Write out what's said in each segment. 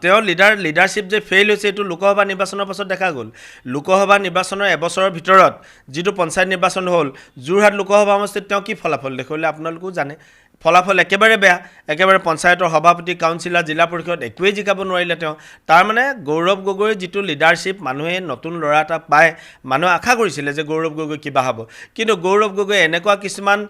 তেওঁ লিডাৰশ্বিপ যে ফেইল হৈছে এইটো লোকসভা নিৰ্বাচনৰ পাছত দেখা গ'ল। লোকসভা নিৰ্বাচনৰ এবছৰৰ ভিতৰত যিটো পঞ্চায়ত নিৰ্বাচন হ'ল, যোৰহাট লোকসভা সমষ্টিত তেওঁ কি ফলাফল দেখুৱালে আপোনালোকেও জানে। ফলাফল একেবাৰে বেয়া, একেবাৰে পঞ্চায়তৰ সভাপতি, কাউন্সিলৰ, জিলা পৰিষদ একোৱেই জিকাব নোৱাৰিলে তেওঁ। তাৰমানে গৌৰৱ গগৈৰ যিটো লিডাৰশ্বিপ, মানুহে নতুন ল'ৰা এটা পায়, মানুহে আশা কৰিছিলে যে গৌৰৱ গগৈ কিবা হ'ব, কিন্তু গৌৰৱ গগৈ এনেকুৱা কিছুমান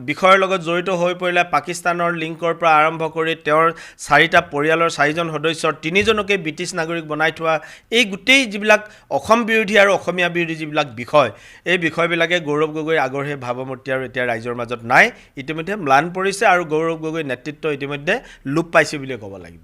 বিষয়ৰ লগত জড়িত হৈ পৰিলে, পাকিস্তানৰ লিংকৰ পৰা আৰম্ভ কৰি তেওঁৰ 4টা পৰিয়ালৰ 4জন সদস্যৰ 3জনকে ব্ৰিটিছ নাগৰিক বনাই থোৱা, এই গোটেই যিবিলাক অসম বিৰোধী আৰু অসমীয়া বিৰোধী যিবিলাক বিষয়, এই বিষয়বিলাকে গৌৰৱ গগৈৰ আগৰ সেই ভাৱমূৰ্তি আৰু এতিয়া ৰাইজৰ মাজত নাই, ইতিমধ্যে ম্লান পৰিছে আৰু গৌৰৱ গগৈৰ নেতৃত্ব ইতিমধ্যে লোপ পাইছে বুলিয়ে ক'ব লাগিব।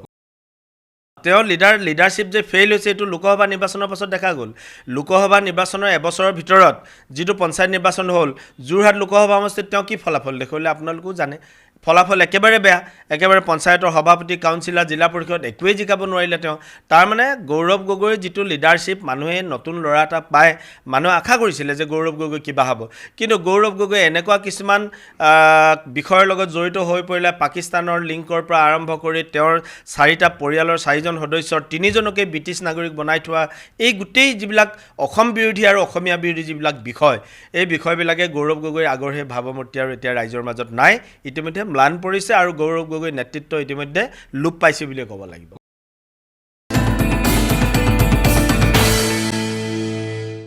তেওঁ লিডাৰশ্বিপ যে ফেইল হৈছে এইটো লোকসভা নিৰ্বাচনৰ পাছত দেখা গ'ল। লোকসভা নিৰ্বাচনৰ এবছৰৰ ভিতৰত যিটো পঞ্চায়ত নিৰ্বাচন হ'ল, যোৰহাট লোকসভা সমষ্টিত তেওঁ কি ফলাফল দেখুৱালে আপোনালোকেও জানে। ফলাফল একেবাৰে বেয়া, একেবাৰে পঞ্চায়তৰ সভাপতি, কাউন্সিলৰ, জিলা পৰিষদ একোৱেই জিকাব নোৱাৰিলে তেওঁ। তাৰমানে গৌৰৱ গগৈৰ যিটো লিডাৰশ্বিপ, মানুহে নতুন ল'ৰা এটা পায়, মানুহে আশা কৰিছিলে যে গৌৰৱ গগৈ কিবা হ'ব, কিন্তু গৌৰৱ গগৈ এনেকুৱা কিছুমান বিষয়ৰ লগত জড়িত হৈ পৰিলে, পাকিস্তানৰ লিংকৰ পৰা আৰম্ভ কৰি তেওঁৰ 4টা পৰিয়ালৰ 4জন সদস্যৰ 3জনকে ব্ৰিটিছ নাগৰিক বনাই থোৱা, এই গোটেই যিবিলাক অসম বিৰোধী আৰু অসমীয়া বিৰোধী যিবিলাক বিষয়, এই বিষয়বিলাকে গৌৰৱ গগৈৰ আগৰ সেই ভাৱমূৰ্তি আৰু এতিয়া ৰাইজৰ মাজত নাই, ইতিমধ্যে ম্লান পৰিছে আৰু গৌৰৱ গগৈৰ নেতৃত্ব ইতিমধ্যে লোপ পাইছে বুলিয়ে ক'ব লাগিব।